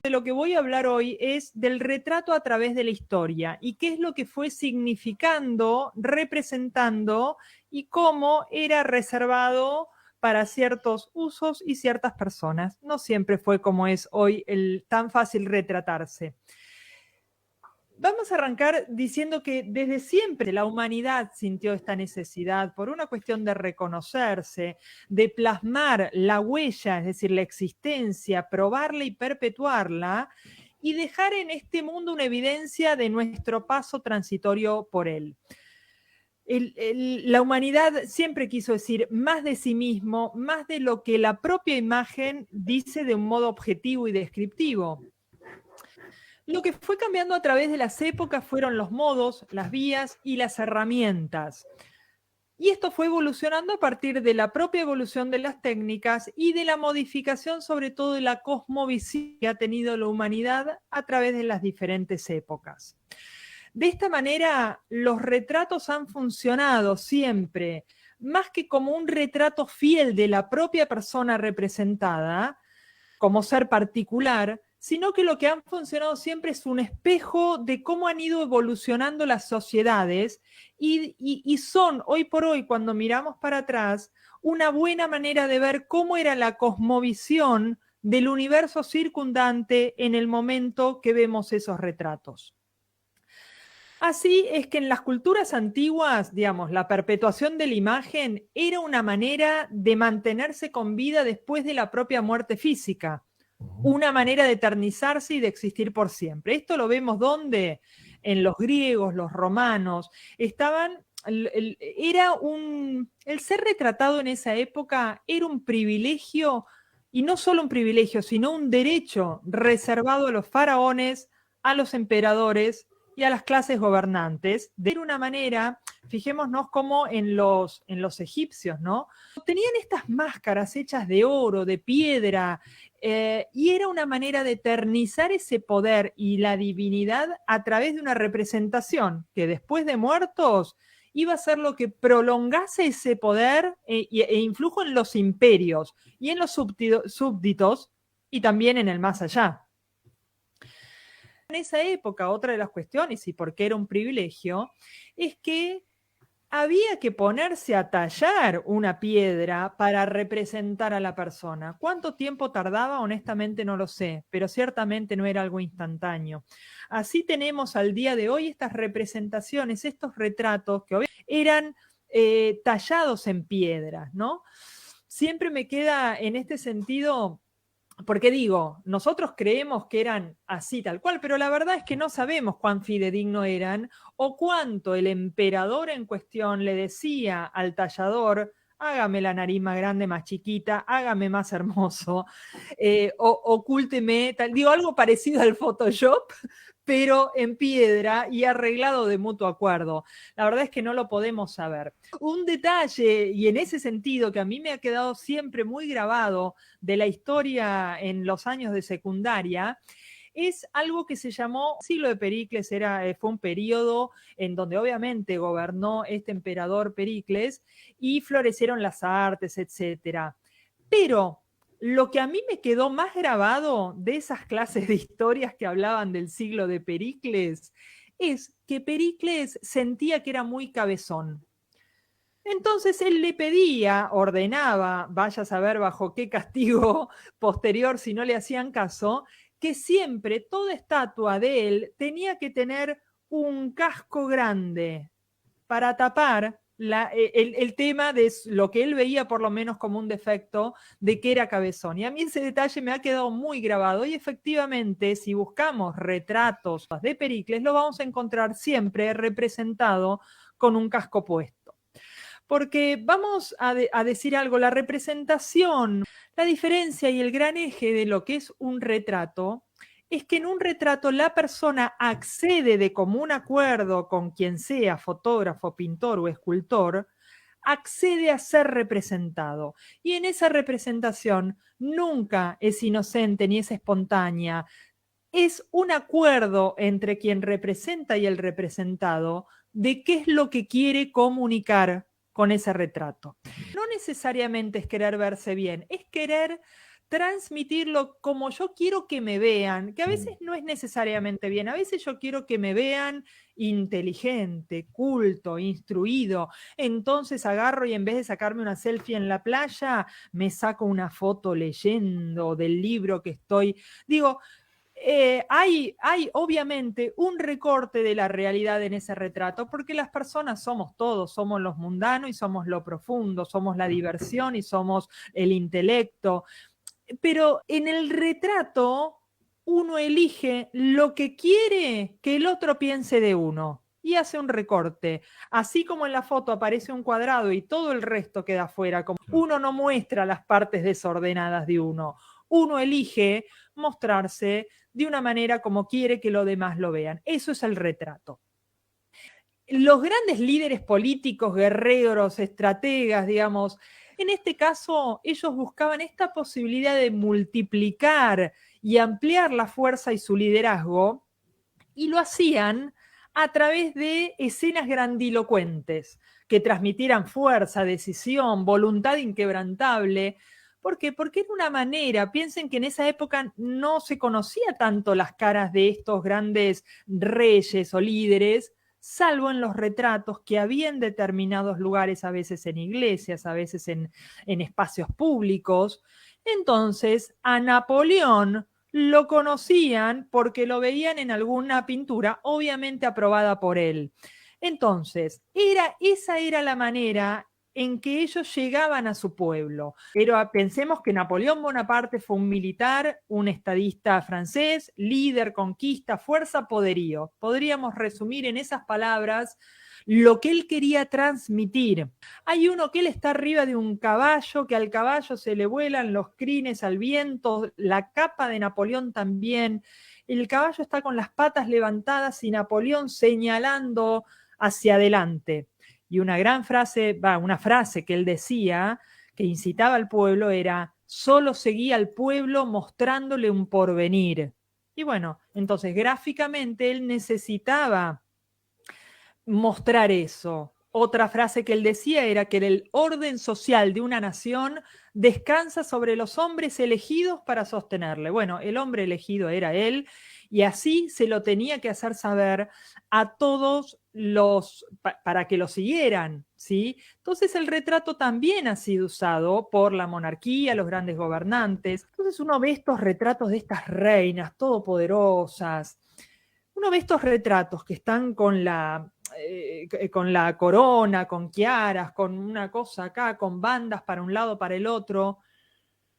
de lo que voy a hablar hoy es del retrato a través de la historia y qué es lo que fue significando, representando y cómo era reservado para ciertos usos y ciertas personas. No siempre fue como es hoy tan fácil retratarse. Vamos a arrancar diciendo que desde siempre la humanidad sintió esta necesidad por una cuestión de reconocerse, de plasmar la huella, es decir, la existencia, probarla y perpetuarla, y dejar en este mundo una evidencia de nuestro paso transitorio por él. La humanidad siempre quiso decir más de sí mismo, más de lo que la propia imagen dice de un modo objetivo y descriptivo. Lo que fue cambiando a través de las épocas fueron los modos, las vías y las herramientas. Y esto fue evolucionando a partir de la propia evolución de las técnicas y de la modificación sobre todo de la cosmovisión que ha tenido la humanidad a través de las diferentes épocas. De esta manera, los retratos han funcionado siempre, más que como un retrato fiel de la propia persona representada, como ser particular, sino que lo que han funcionado siempre es un espejo de cómo han ido evolucionando las sociedades y son, hoy por hoy, cuando miramos para atrás, una buena manera de ver cómo era la cosmovisión del universo circundante en el momento que vemos esos retratos. Así es que en las culturas antiguas, digamos, la perpetuación de la imagen era una manera de mantenerse con vida después de la propia muerte física, una manera de eternizarse y de existir por siempre. Esto lo vemos ¿dónde? En los griegos, los romanos, estaban, el ser retratado en esa época era un privilegio, y no solo un privilegio, sino un derecho reservado a los faraones, a los emperadores y a las clases gobernantes. De una manera, fijémonos como en los egipcios, ¿no? Tenían estas máscaras hechas de oro, de piedra, y era una manera de eternizar ese poder y la divinidad a través de una representación que después de muertos iba a ser lo que prolongase ese poder e influjo en los imperios y en los súbditos y también en el más allá. En esa época, otra de las cuestiones, y por qué era un privilegio, es que había que ponerse a tallar una piedra para representar a la persona. ¿Cuánto tiempo tardaba? Honestamente no lo sé, pero ciertamente no era algo instantáneo. Así tenemos al día de hoy estas representaciones, estos retratos que eran tallados en piedra, ¿no? Siempre me queda en este sentido, porque digo, nosotros creemos que eran así tal cual, pero la verdad es que no sabemos cuán fidedigno eran o cuánto el emperador en cuestión le decía al tallador: hágame la nariz más grande, más chiquita, hágame más hermoso, ocúlteme, digo, algo parecido al Photoshop, pero en piedra y arreglado de mutuo acuerdo. La verdad es que no lo podemos saber. Un detalle, y en ese sentido, que a mí me ha quedado siempre muy grabado de la historia en los años de secundaria, es algo que se llamó siglo de Pericles. Fue un periodo en donde obviamente gobernó este emperador Pericles y florecieron las artes, etc. Pero lo que a mí me quedó más grabado de esas clases de historias que hablaban del siglo de Pericles es que Pericles sentía que era muy cabezón. Entonces él le pedía, ordenaba, vaya a saber bajo qué castigo posterior si no le hacían caso, que siempre toda estatua de él tenía que tener un casco grande para tapar el tema de lo que él veía por lo menos como un defecto de que era cabezón. Y a mí ese detalle me ha quedado muy grabado y efectivamente si buscamos retratos de Pericles lo vamos a encontrar siempre representado con un casco puesto. Porque vamos a decir algo, la representación, la diferencia y el gran eje de lo que es un retrato es que en un retrato la persona accede de común acuerdo con quien sea, fotógrafo, pintor o escultor, accede a ser representado. Y en esa representación nunca es inocente ni es espontánea. Es un acuerdo entre quien representa y el representado de qué es lo que quiere comunicar con ese retrato. No necesariamente es querer verse bien, es querer transmitirlo como yo quiero que me vean, que a veces no es necesariamente bien, a veces yo quiero que me vean inteligente, culto, instruido, entonces agarro y en vez de sacarme una selfie en la playa, me saco una foto leyendo del libro que estoy, digo, hay obviamente un recorte de la realidad en ese retrato, porque las personas somos todos, somos los mundanos y somos lo profundo, somos la diversión y somos el intelecto, pero en el retrato uno elige lo que quiere que el otro piense de uno y hace un recorte. Así como en la foto aparece un cuadrado y todo el resto queda afuera, como uno no muestra las partes desordenadas de uno, uno elige mostrarse de una manera como quiere que los demás lo vean. Eso es el retrato. Los grandes líderes políticos, guerreros, estrategas, digamos, en este caso ellos buscaban esta posibilidad de multiplicar y ampliar la fuerza y su liderazgo, y lo hacían a través de escenas grandilocuentes que transmitieran fuerza, decisión, voluntad inquebrantable. ¿Por qué? Porque era una manera, piensen que en esa época no se conocía tanto las caras de estos grandes reyes o líderes, salvo en los retratos que había en determinados lugares, a veces en iglesias, a veces en espacios públicos. Entonces, a Napoleón lo conocían porque lo veían en alguna pintura, obviamente aprobada por él. Entonces, esa era la manera en que ellos llegaban a su pueblo. Pero pensemos que Napoleón Bonaparte fue un militar, un estadista francés, líder, conquista, fuerza, poderío. Podríamos resumir en esas palabras lo que él quería transmitir. Hay uno que él está arriba de un caballo, que al caballo se le vuelan los crines al viento, la capa de Napoleón también. El caballo está con las patas levantadas y Napoleón señalando hacia adelante. Y una gran frase, una frase que él decía, que incitaba al pueblo, era: solo seguía al pueblo mostrándole un porvenir. Y bueno, entonces gráficamente él necesitaba mostrar eso. Otra frase que él decía era que el orden social de una nación descansa sobre los hombres elegidos para sostenerle. Bueno, el hombre elegido era él, y así se lo tenía que hacer saber a todos para que lo siguieran, ¿sí? Entonces el retrato también ha sido usado por la monarquía, los grandes gobernantes. Entonces uno ve estos retratos de estas reinas todopoderosas, uno ve estos retratos que están con la corona, con tiaras, con una cosa acá, con bandas para un lado, para el otro.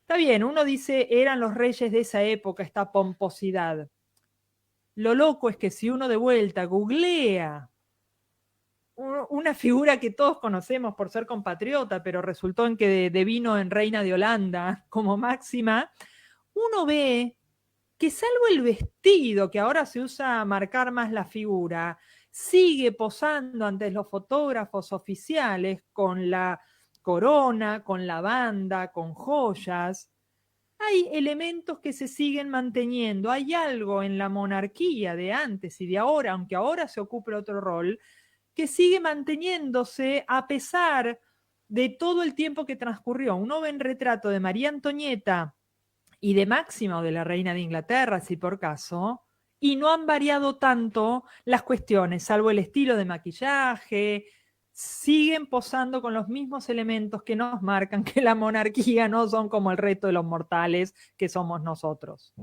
Está bien, uno dice, eran los reyes de esa época, esta pomposidad. Lo loco es que si uno de vuelta googlea una figura que todos conocemos por ser compatriota, pero resultó en que devino en reina de Holanda como máxima, uno ve que salvo el vestido, que ahora se usa a marcar más la figura, sigue posando ante los fotógrafos oficiales con la corona, con la banda, con joyas. Hay elementos que se siguen manteniendo, hay algo en la monarquía de antes y de ahora, aunque ahora se ocupe otro rol, que sigue manteniéndose a pesar de todo el tiempo que transcurrió. Uno ve en retrato de María Antonieta y de Máxima o de la reina de Inglaterra, si por caso, y no han variado tanto las cuestiones, salvo el estilo de maquillaje, siguen posando con los mismos elementos que nos marcan que la monarquía no son como el resto de los mortales que somos nosotros.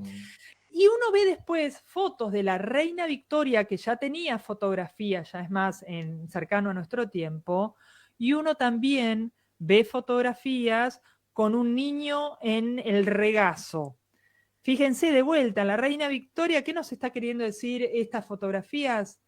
Y uno ve después fotos de la reina Victoria, que ya tenía fotografía, ya es más cercano a nuestro tiempo, y uno también ve fotografías con un niño en el regazo. Fíjense de vuelta, la reina Victoria, ¿qué nos está queriendo decir estas fotografías?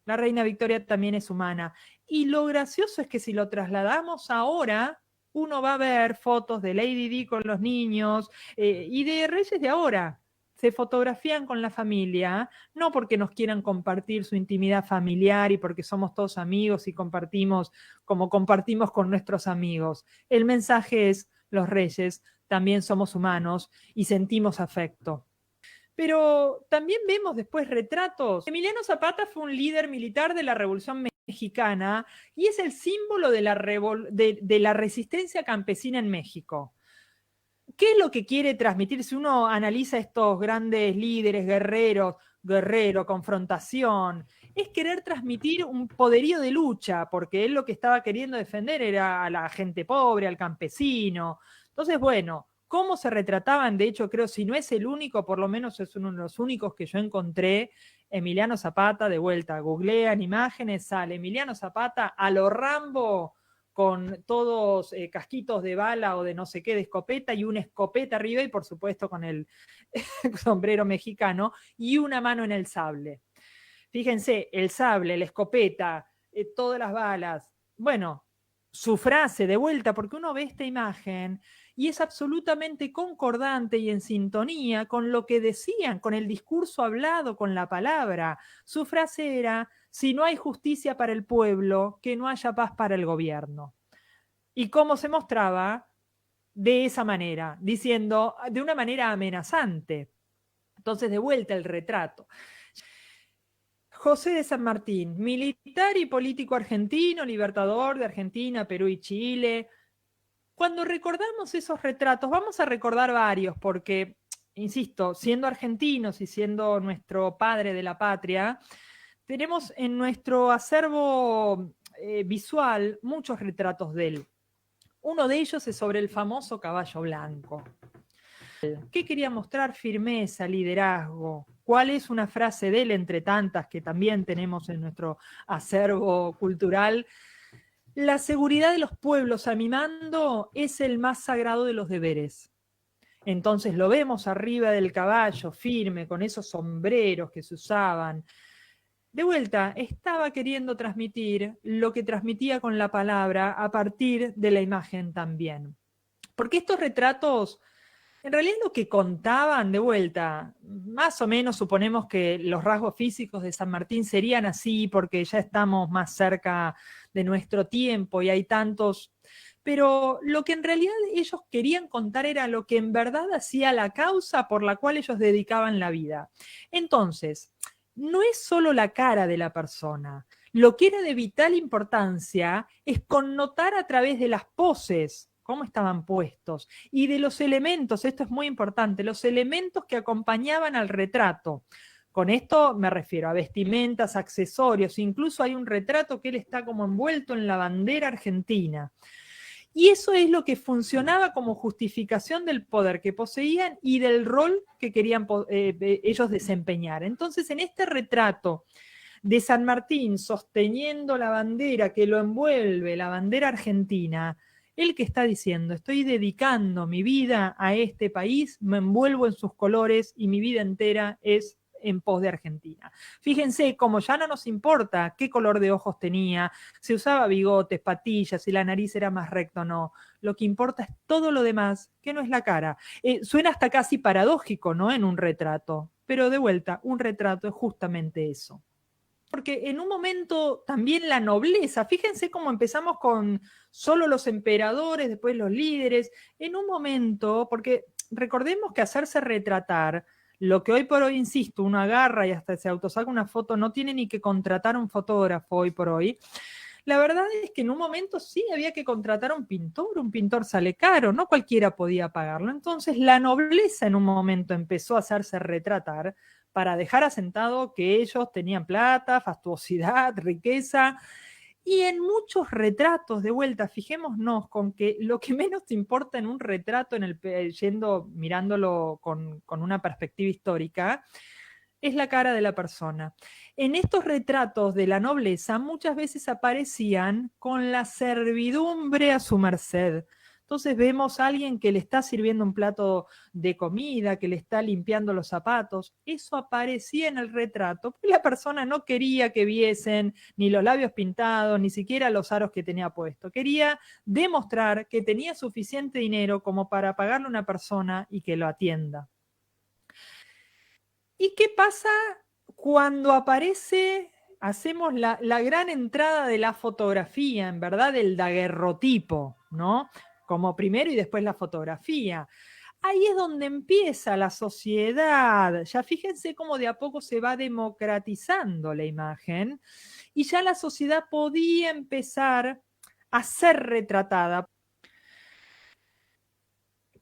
La reina Victoria también es humana. Y lo gracioso es que si lo trasladamos ahora, uno va a ver fotos de Lady Di con los niños y de reyes de ahora. Se fotografían con la familia, no porque nos quieran compartir su intimidad familiar y porque somos todos amigos y compartimos como compartimos con nuestros amigos. El mensaje es: los reyes también somos humanos y sentimos afecto. Pero también vemos después retratos. Emiliano Zapata fue un líder militar de la Revolución Mexicana y es el símbolo de la resistencia campesina en México. ¿Qué es lo que quiere transmitir? Si uno analiza estos grandes líderes, guerrero, confrontación, es querer transmitir un poderío de lucha, porque él lo que estaba queriendo defender era a la gente pobre, al campesino. Entonces, bueno, ¿cómo se retrataban? De hecho, creo, si no es el único, por lo menos es uno de los únicos que yo encontré. Emiliano Zapata, de vuelta, googlean imágenes, sale Emiliano Zapata a lo Rambo, con todos casquitos de bala o de no sé qué, de escopeta, y una escopeta arriba, y por supuesto con el sombrero mexicano, y una mano en el sable. Fíjense, el sable, la escopeta, todas las balas. Bueno, su frase de vuelta, porque uno ve esta imagen y es absolutamente concordante y en sintonía con lo que decían, con el discurso hablado, con la palabra. Su frase era: si no hay justicia para el pueblo, que no haya paz para el gobierno. ¿Y cómo se mostraba? De esa manera, diciendo de una manera amenazante. Entonces, de vuelta el retrato. José de San Martín, militar y político argentino, libertador de Argentina, Perú y Chile. Cuando recordamos esos retratos, vamos a recordar varios, porque, insisto, siendo argentinos y siendo nuestro padre de la patria, tenemos en nuestro acervo visual muchos retratos de él. Uno de ellos es sobre el famoso caballo blanco. ¿Qué quería mostrar? Firmeza, liderazgo. ¿Cuál es una frase de él entre tantas que también tenemos en nuestro acervo cultural? La seguridad de los pueblos a mi mando es el más sagrado de los deberes. Entonces lo vemos arriba del caballo, firme, con esos sombreros que se usaban. De vuelta, estaba queriendo transmitir lo que transmitía con la palabra a partir de la imagen también. Porque estos retratos, en realidad lo que contaban, de vuelta, más o menos suponemos que los rasgos físicos de San Martín serían así, porque ya estamos más cerca de nuestro tiempo y hay tantos, pero lo que en realidad ellos querían contar era lo que en verdad hacía la causa por la cual ellos dedicaban la vida. Entonces, no es solo la cara de la persona. Lo que era de vital importancia es connotar a través de las poses, cómo estaban puestos, y de los elementos, esto es muy importante, los elementos que acompañaban al retrato. Con esto me refiero a vestimentas, accesorios, incluso hay un retrato que él está como envuelto en la bandera argentina. Y eso es lo que funcionaba como justificación del poder que poseían y del rol que querían ellos desempeñar. Entonces, en este retrato de San Martín sosteniendo la bandera que lo envuelve, la bandera argentina, él que está diciendo: estoy dedicando mi vida a este país, me envuelvo en sus colores y mi vida entera es en pos de Argentina. Fíjense, como ya no nos importa qué color de ojos tenía, si usaba bigotes, patillas, si la nariz era más recta o no, lo que importa es todo lo demás, que no es la cara. Suena hasta casi paradójico, ¿no? En un retrato, pero de vuelta, un retrato es justamente eso. Porque en un momento también la nobleza, fíjense cómo empezamos con solo los emperadores, después los líderes, en un momento, porque recordemos que hacerse retratar, lo que hoy por hoy, insisto, uno agarra y hasta se autosaca una foto, no tiene ni que contratar un fotógrafo hoy por hoy. La verdad es que en un momento sí había que contratar a un pintor sale caro, no cualquiera podía pagarlo. Entonces la nobleza en un momento empezó a hacerse retratar para dejar asentado que ellos tenían plata, fastuosidad, riqueza, y en muchos retratos, de vuelta, fijémonos con que lo que menos te importa en un retrato, mirándolo con una perspectiva histórica, es la cara de la persona. En estos retratos de la nobleza muchas veces aparecían con la servidumbre a su merced. Entonces vemos a alguien que le está sirviendo un plato de comida, que le está limpiando los zapatos. Eso aparecía en el retrato, porque la persona no quería que viesen ni los labios pintados, ni siquiera los aros que tenía puesto. Quería demostrar que tenía suficiente dinero como para pagarle a una persona y que lo atienda. ¿Y qué pasa cuando aparece, hacemos la gran entrada de la fotografía, en verdad, del daguerrotipo, ¿no? Como primero y después la fotografía. Ahí es donde empieza la sociedad. Ya fíjense cómo de a poco se va democratizando la imagen y ya la sociedad podía empezar a ser retratada.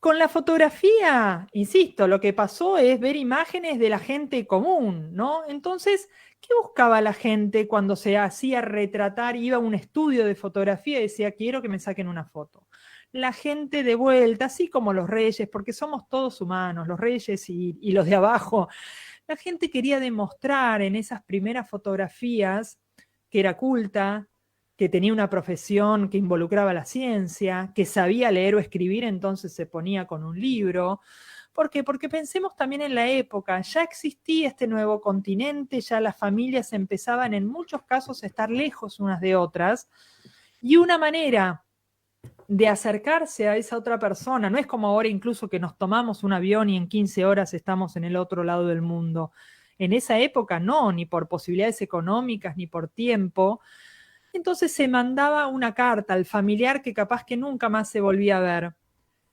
Con la fotografía, insisto, lo que pasó es ver imágenes de la gente común, ¿no? Entonces, ¿qué buscaba la gente cuando se hacía retratar? Iba a un estudio de fotografía y decía, quiero que me saquen una foto. La gente de vuelta, así como los reyes, porque somos todos humanos, los reyes y los de abajo, la gente quería demostrar en esas primeras fotografías que era culta, que tenía una profesión que involucraba la ciencia, que sabía leer o escribir, entonces se ponía con un libro. ¿Por qué? Porque pensemos también en la época, ya existía este nuevo continente, ya las familias empezaban en muchos casos a estar lejos unas de otras, y una manera de acercarse a esa otra persona, no es como ahora incluso que nos tomamos un avión y en 15 horas estamos en el otro lado del mundo. En esa época no, ni por posibilidades económicas, ni por tiempo. Entonces se mandaba una carta al familiar que capaz que nunca más se volvía a ver.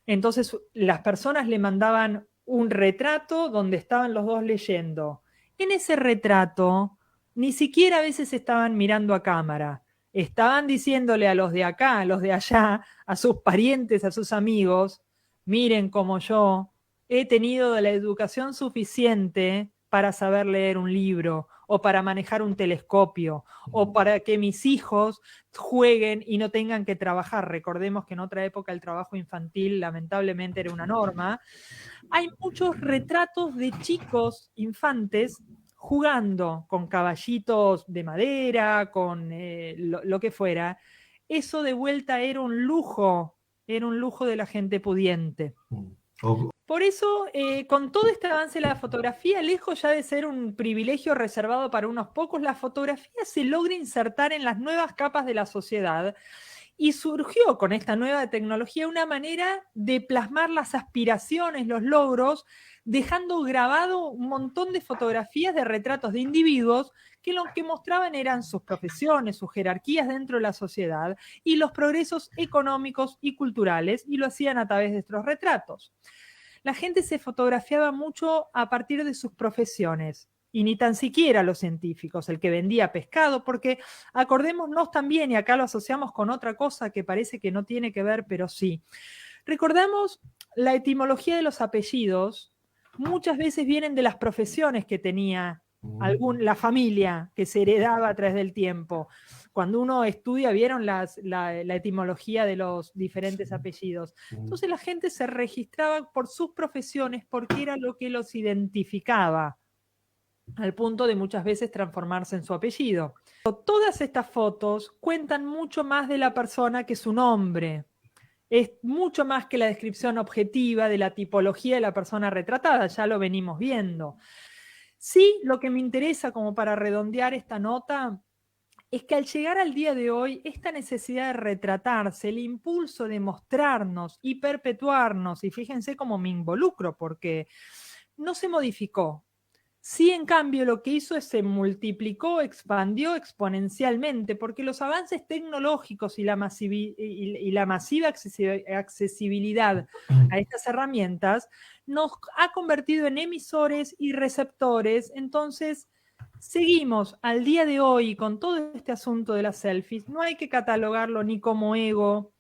Entonces las personas le mandaban un retrato donde estaban los dos leyendo. En ese retrato ni siquiera a veces estaban mirando a cámara. Estaban diciéndole a los de acá, a los de allá, a sus parientes, a sus amigos, miren como yo he tenido la educación suficiente para saber leer un libro o para manejar un telescopio o para que mis hijos jueguen y no tengan que trabajar. Recordemos que en otra época el trabajo infantil lamentablemente era una norma. Hay muchos retratos de chicos infantes jugando con caballitos de madera, con lo que fuera. Eso de vuelta era un lujo de la gente pudiente. Por eso, con todo este avance de la fotografía, lejos ya de ser un privilegio reservado para unos pocos, la fotografía se logra insertar en las nuevas capas de la sociedad y surgió con esta nueva tecnología una manera de plasmar las aspiraciones, los logros, dejando grabado un montón de fotografías de retratos de individuos que lo que mostraban eran sus profesiones, sus jerarquías dentro de la sociedad y los progresos económicos y culturales, y lo hacían a través de estos retratos. La gente se fotografiaba mucho a partir de sus profesiones, y ni tan siquiera los científicos, el que vendía pescado, porque acordémonos también, y acá lo asociamos con otra cosa que parece que no tiene que ver, pero sí. Recordamos la etimología de los apellidos, muchas veces vienen de las profesiones que tenía la familia, que se heredaba a través del tiempo. Cuando uno estudia, vieron la etimología de los diferentes apellidos. Entonces la gente se registraba por sus profesiones porque era lo que los identificaba, al punto de muchas veces transformarse en su apellido. Todas estas fotos cuentan mucho más de la persona que su nombre. Es mucho más que la descripción objetiva de la tipología de la persona retratada, ya lo venimos viendo. Sí, lo que me interesa como para redondear esta nota es que al llegar al día de hoy, esta necesidad de retratarse, el impulso de mostrarnos y perpetuarnos, y fíjense cómo me involucro, porque no se modificó. Sí, en cambio, lo que hizo es se multiplicó, expandió exponencialmente, porque los avances tecnológicos y la masiva accesibilidad a estas herramientas nos ha convertido en emisores y receptores. Entonces, seguimos al día de hoy con todo este asunto de las selfies. No hay que catalogarlo ni como ego,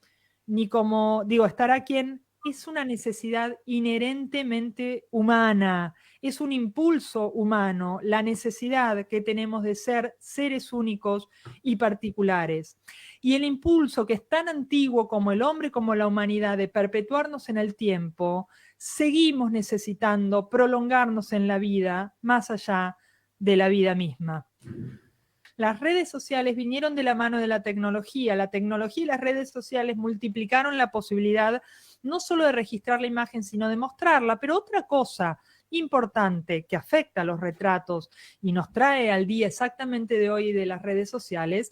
ni como, digo, estar a quien es una necesidad inherentemente humana, es un impulso humano, la necesidad que tenemos de ser seres únicos y particulares. Y el impulso que es tan antiguo como el hombre, como la humanidad, de perpetuarnos en el tiempo, seguimos necesitando prolongarnos en la vida más allá de la vida misma. Las redes sociales vinieron de la mano de la tecnología. La tecnología y las redes sociales multiplicaron la posibilidad no solo de registrar la imagen, sino de mostrarla. Pero otra cosa importante que afecta a los retratos y nos trae al día exactamente de hoy de las redes sociales,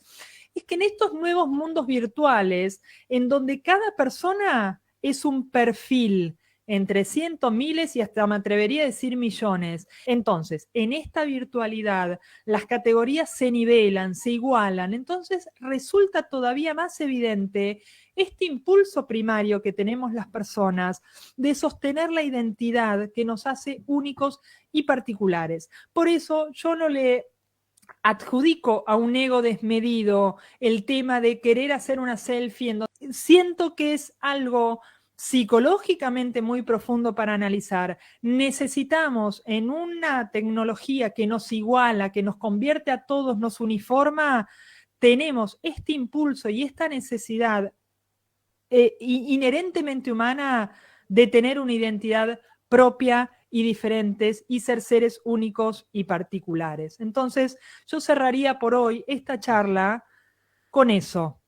es que en estos nuevos mundos virtuales, en donde cada persona es un perfil, entre cientos, miles y hasta me atrevería a decir millones. Entonces, en esta virtualidad, las categorías se nivelan, se igualan, entonces resulta todavía más evidente este impulso primario que tenemos las personas de sostener la identidad que nos hace únicos y particulares. Por eso yo no le adjudico a un ego desmedido el tema de querer hacer una selfie en donde siento que es algo psicológicamente muy profundo para analizar. Necesitamos en una tecnología que nos iguala, que nos convierte a todos, nos uniforma, tenemos este impulso y esta necesidad inherentemente humana de tener una identidad propia y diferentes y ser seres únicos y particulares. Entonces, yo cerraría por hoy esta charla con eso,